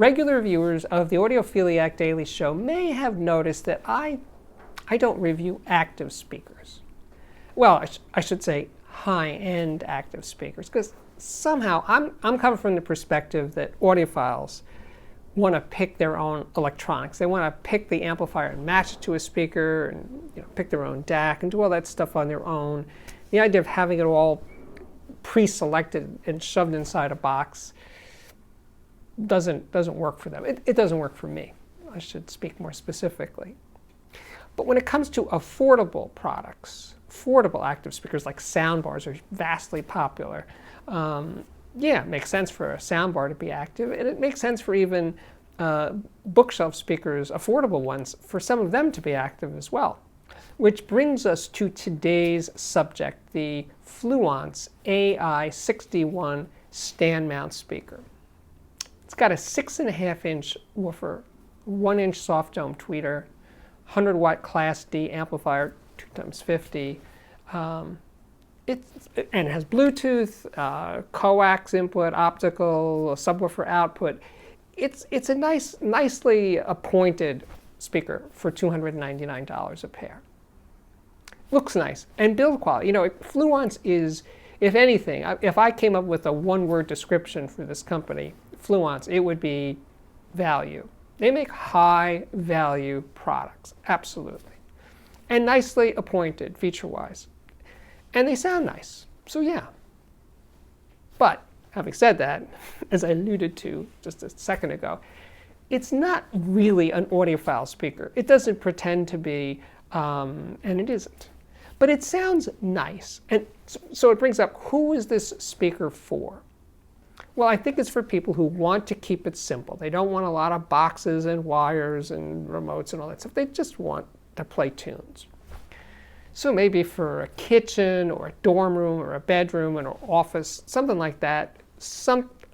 regular viewers of the Audiophiliac Daily Show may have noticed that I don't review active speakers. Well, I should say high-end active speakers, because somehow I'm coming from the perspective that audiophiles want to pick their own electronics. They want to pick the amplifier and match it to a speaker, and pick their own DAC and do all that stuff on their own. The idea of having it all pre-selected and shoved inside a box doesn't work for them. It doesn't work for me. I should speak more specifically. But when it comes to affordable products, affordable active speakers like soundbars are vastly popular. Yeah, it makes sense for a soundbar to be active, and it makes sense for even bookshelf speakers, affordable ones, for some of them to be active as well. Which brings us to today's subject, the Fluance Ai61 stand mount speaker. It's got a 6.5-inch woofer, 1-inch soft dome tweeter, 100-watt Class D amplifier, 2x50. And it has Bluetooth, coax input, optical, subwoofer output. It's a nicely appointed speaker for $299 a pair. Looks nice. And build quality. Fluance is, if anything, if I came up with a one-word description for this company, Fluance, it would be value. They make high-value products, absolutely. And nicely appointed, feature-wise. And they sound nice, so yeah. But, having said that, as I alluded to just a second ago, it's not really an audiophile speaker. It doesn't pretend to be, and it isn't. But it sounds nice. And so it brings up, who is this speaker for? Well, I think it's for people who want to keep it simple. They don't want a lot of boxes and wires and remotes and all that stuff. They just want to play tunes. So maybe for a kitchen or a dorm room or a bedroom or an office, something like that,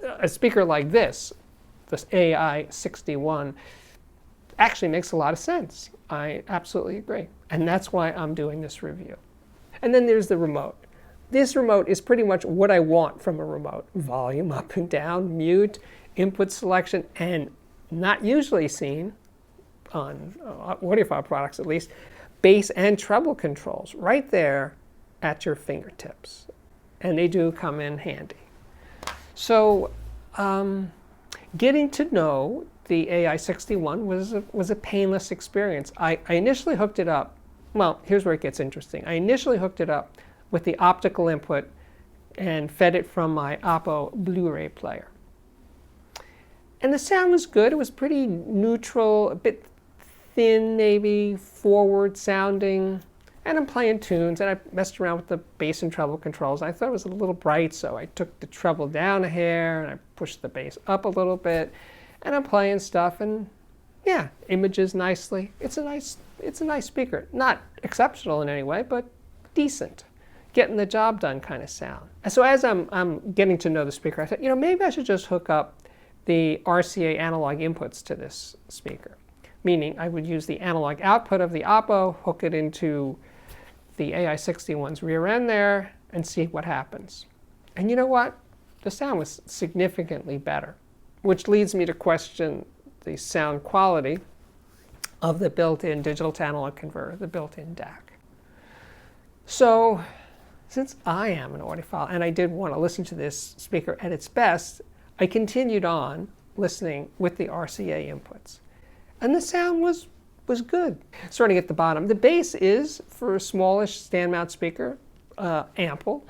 a speaker like this Ai61, actually makes a lot of sense. I absolutely agree. And that's why I'm doing this review. And then there's the remote. This remote is pretty much what I want from a remote. Volume up and down, mute, input selection, and not usually seen on audiophile products at least, bass and treble controls right there at your fingertips. And they do come in handy. So getting to know the Ai61 was a painless experience. I initially hooked it up. Well, here's where it gets interesting. I initially hooked it up with the optical input and fed it from my Oppo Blu-ray player. And the sound was good. It was pretty neutral, a bit thin maybe, forward sounding. And I'm playing tunes, and I messed around with the bass and treble controls. I thought it was a little bright, so I took the treble down a hair, and I pushed the bass up a little bit. And I'm playing stuff, and yeah, images nicely. It's a nice speaker. Not exceptional in any way, but decent. Getting the job done kind of sound. And so as I'm getting to know the speaker, I thought, maybe I should just hook up the RCA analog inputs to this speaker. Meaning I would use the analog output of the Oppo, hook it into the Ai61's rear end there, and see what happens. And you know what? The sound was significantly better, which leads me to question the sound quality of the built-in digital to analog converter, the built-in DAC. So, since I am an audiophile and I did want to listen to this speaker at its best, I continued on listening with the RCA inputs. And the sound was good. Starting at the bottom, the bass is, for a smallish stand mount speaker, ample.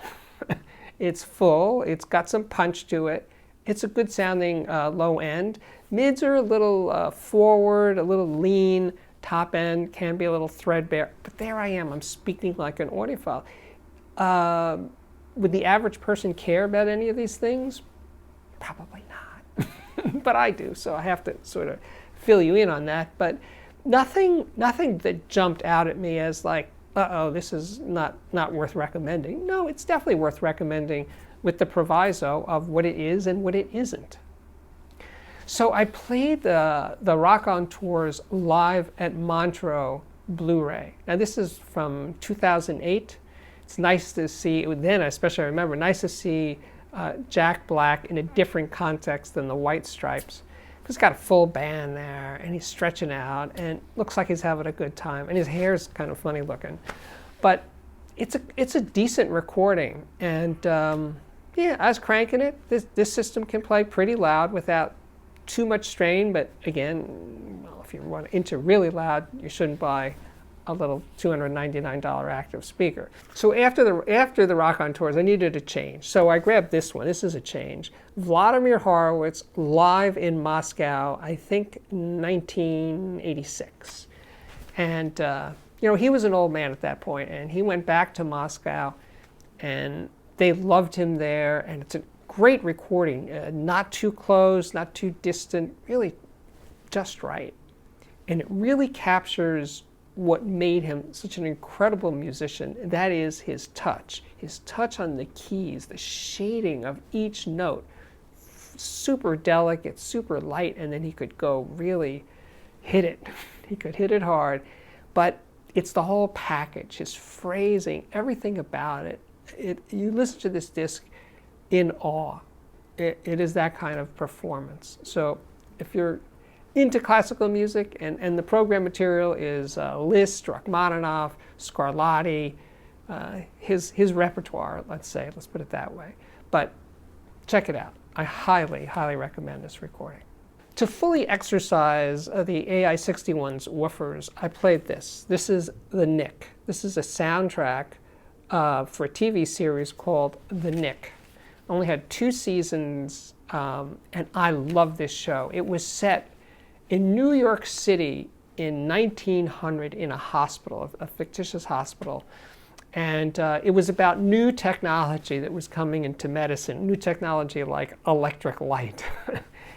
It's full, it's got some punch to it. It's a good sounding low end. Mids are a little forward, a little lean. Top end can be a little threadbare. But there I am, I'm speaking like an audiophile. Would the average person care about any of these things? Probably not. But I do, so I have to sort of fill you in on that. But nothing that jumped out at me as like, uh-oh, this is not worth recommending. No, it's definitely worth recommending with the proviso of what it is and what it isn't. So I played the Rock on Tours Live at Montreux Blu-ray. Now this is from 2008. It's nice to see, then especially I remember, nice to see Jack Black in a different context than the White Stripes. He's got a full band there, and he's stretching out, and looks like he's having a good time. And his hair's kind of funny looking, but it's a decent recording. And yeah, I was cranking it. This system can play pretty loud without too much strain. But again, well, if you want into really loud, you shouldn't buy a little $299 active speaker. So after the Rock on Tours, I needed a change. So I grabbed this one. This is a change. Vladimir Horowitz, live in Moscow, I think 1986. And you know, he was an old man at that point, and he went back to Moscow, and they loved him there. And it's a great recording, not too close, not too distant, really just right. And it really captures what made him such an incredible musician. That is his touch on the keys, the shading of each note, super delicate, super light, and then he could go really hit it. He could hit it hard, but it's the whole package, his phrasing, everything about it. You listen to this disc in awe. It is that kind of performance. So if you're into classical music, and the program material is Liszt, Rachmaninoff, Scarlatti, his repertoire, let's put it that way. But check it out. I highly, highly recommend this recording. To fully exercise the Ai61's woofers, I played this. This is the Nick. This is a soundtrack for a TV series called The Nick. Only had 2 seasons, and I love this show. It was set in New York City in 1900 in a hospital, a fictitious hospital. And it was about new technology that was coming into medicine, new technology like electric light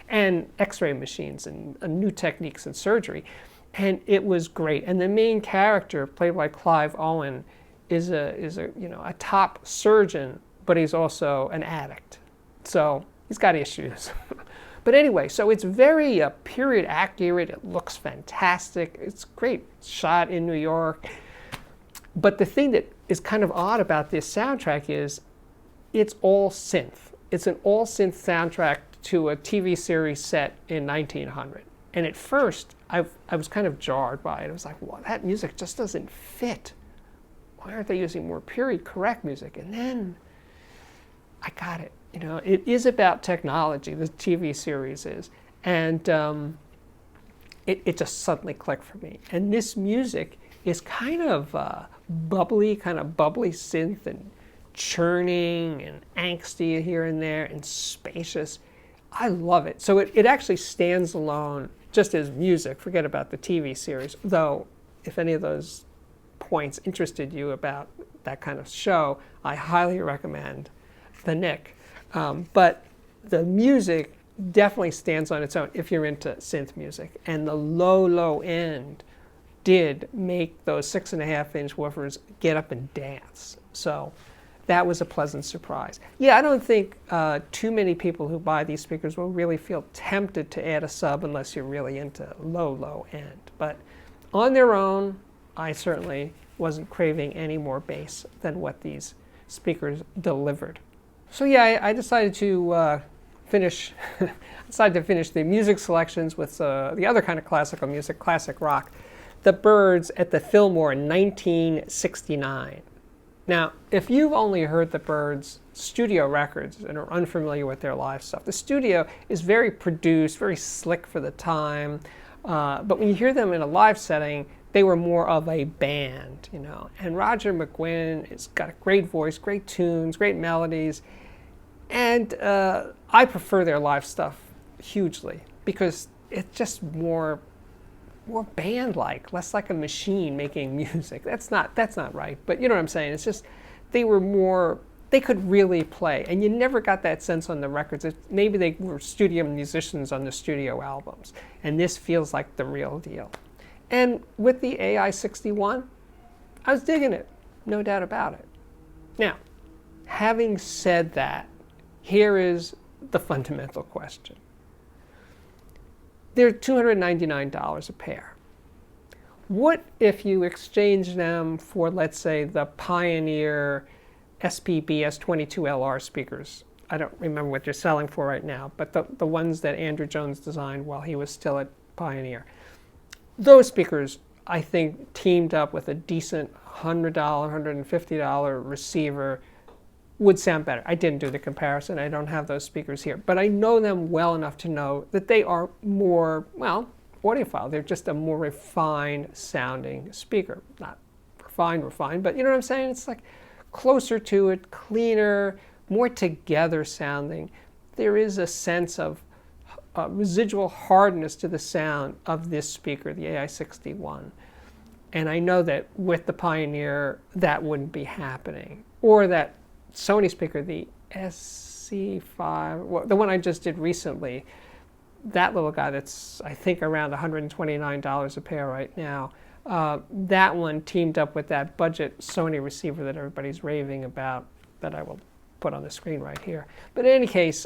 and x-ray machines and new techniques in surgery. And it was great. And the main character, played by Clive Owen, is a top surgeon, but he's also an addict. So he's got issues. But anyway, so it's very period accurate. It looks fantastic. It's great. It's shot in New York. But the thing that is kind of odd about this soundtrack is it's all synth. It's an all synth soundtrack to a TV series set in 1900. And at first, I was kind of jarred by it. I was like, well, that music just doesn't fit. Why aren't they using more period correct music? And then I got it. You know, it is about technology, the TV series is. And it just suddenly clicked for me. And this music is kind of bubbly synth and churning and angsty here and there and spacious. I love it. So it actually stands alone just as music. Forget about the TV series. Though, if any of those points interested you about that kind of show, I highly recommend The Nick. But the music definitely stands on its own if you're into synth music. And the low end did make those 6.5-inch woofers get up and dance. So that was a pleasant surprise. Yeah, I don't think too many people who buy these speakers will really feel tempted to add a sub unless you're really into low end. But on their own, I certainly wasn't craving any more bass than what these speakers delivered. So yeah, I decided to finish the music selections with the other kind of classical music, classic rock, the Byrds at the Fillmore in 1969. Now, if you've only heard the Byrds studio records and are unfamiliar with their live stuff, the studio is very produced, very slick for the time, but when you hear them in a live setting, they were more of a band, you know. And Roger McGuinn has got a great voice, great tunes, great melodies. And I prefer their live stuff hugely because it's just more band-like, less like a machine making music. That's not right, but you know what I'm saying. It's just they could really play, and you never got that sense on the records. Maybe they were studio musicians on the studio albums, and this feels like the real deal. And with the Ai61, I was digging it, no doubt about it. Now, having said that, here is the fundamental question. They're $299 a pair. What if you exchange them for, let's say, the Pioneer SPBS22LR speakers I don't remember what they're selling for right now, but the ones that Andrew Jones designed while he was still at Pioneer. Those speakers, I think, teamed up with a decent $100, $150 receiver would sound better. I didn't do the comparison. I don't have those speakers here, but I know them well enough to know that they are more, well, audiophile. They're just a more refined sounding speaker. Not refined, but you know what I'm saying? It's like closer to it, cleaner, more together sounding. There is a sense of residual hardness to the sound of this speaker, the Ai61. And I know that with the Pioneer, that wouldn't be happening. Or that Sony speaker, the SC5, well, the one I just did recently, that little guy that's, I think, around $129 a pair right now, that one teamed up with that budget Sony receiver that everybody's raving about, that I will put on the screen right here. But in any case,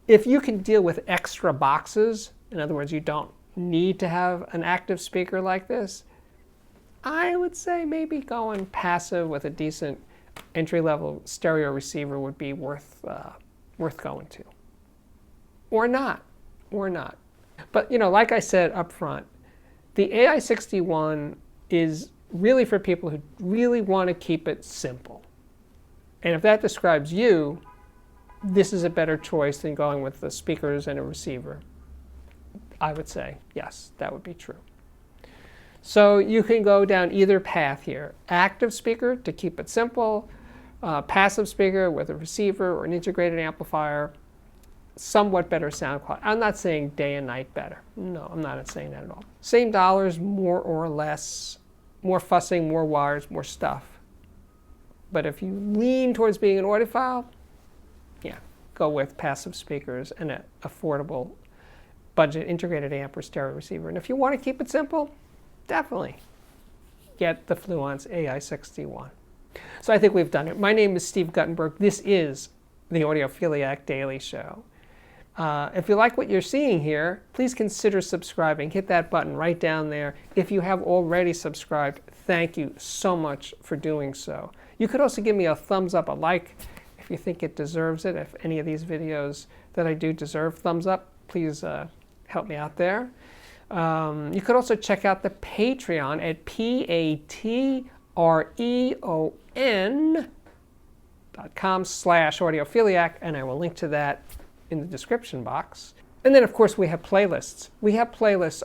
if you can deal with extra boxes, in other words, you don't need to have an active speaker like this, I would say maybe going passive with a decent entry-level stereo receiver would be worth going to. Or not. But, you know, like I said up front, the Ai61 is really for people who really want to keep it simple. And if that describes you, this is a better choice than going with the speakers and a receiver. I would say, yes, that would be true. So you can go down either path here. Active speaker to keep it simple, passive speaker with a receiver or an integrated amplifier, somewhat better sound quality. I'm not saying day and night better. No, I'm not saying that at all. Same dollars, more or less, more fussing, more wires, more stuff. But if you lean towards being an audiophile, yeah, go with passive speakers and an affordable budget integrated amp or stereo receiver. And if you want to keep it simple, definitely get the Fluance Ai61. So I think we've done it. My name is Steve Guttenberg. This is the Audiophiliac Daily Show. If you like what you're seeing here, please consider subscribing. Hit that button right down there. If you have already subscribed, thank you so much for doing so. You could also give me a thumbs up, a like, if you think it deserves it. If any of these videos that I do deserve thumbs up, please help me out there. You could also check out the Patreon at patreon.com/audiophiliac, and I will link to that in the description box. And then, of course, we have playlists.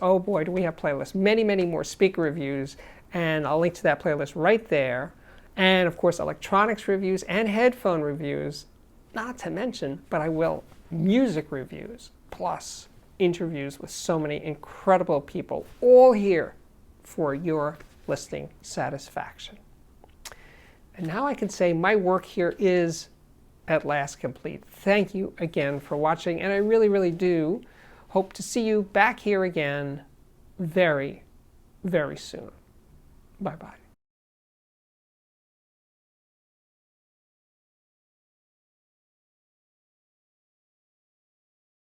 Oh boy, do we have playlists. Many, many more speaker reviews, and I'll link to that playlist right there. And, of course, electronics reviews and headphone reviews, not to mention, but I will, music reviews, plus interviews with so many incredible people, all here for your listening satisfaction. And now I can say my work here is at last complete. Thank you again for watching, and I really, really do hope to see you back here again very, very soon. Bye-bye.